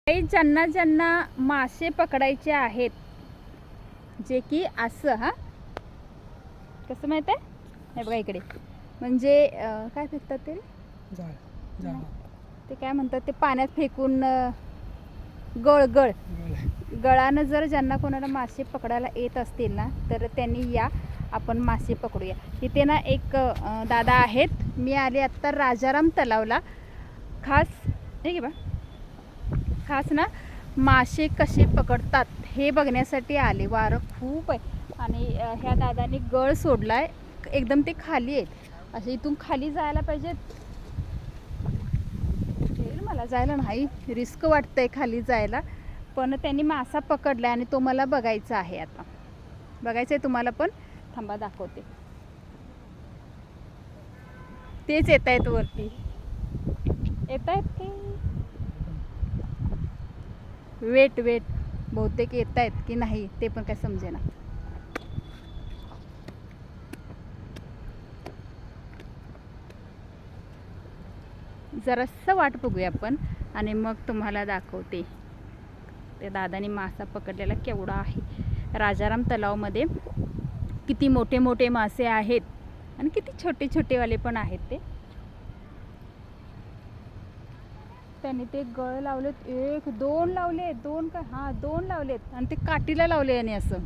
काही ज्यांना ज्यांना मासे पकडायचे आहेत, जे की असं हा कसं माहित आहे, हे बघा इकडे म्हणजे काय फेकतात ते ते काय म्हणतात ते पाण्यात फेकून गळानं जर ज्यांना कोणाला मासे पकडायला येत असतील ना तर त्यांनी या, आपण मासे पकडूया. इथे ना एक दादा आहेत. मी आले आत्ता राजाराम तलावला खास हे बघा, खास ना मासे कसे पकडतात हे बघण्यासाठी आले. वारं खूप आहे आणि ह्या दादांनी गळ सोडलाय, एकदम ते खाली आहेत. असे इथून खाली जायला पाहिजेत. मला जायला नाही, रिस्क वाटतंय खाली जायला, पण त्यांनी मासा पकडलाय आणि तो मला बघायचा आहे. आता बघायचं आहे तुम्हाला पण, थांबा दाखवते. तेच येत आहेत वरती, येत आहेत की वेट बहुतेक येत आहेत की नाही ते पण काय समजेना. जरासं वाट बघूया आपण आणि मग तुम्हाला दाखवते. त्या दादाने मासा पकडलेला केवढा आहे. राजाराम तलावमध्ये किती मोठे मोठे मासे आहेत आणि किती छोटे छोटेवाले पण आहेत. ते त्यांनी ते गळ लावलेत, 1 2 लावले, 2 का हां 2 लावलेत आणि ते काठीला लावले आणि असं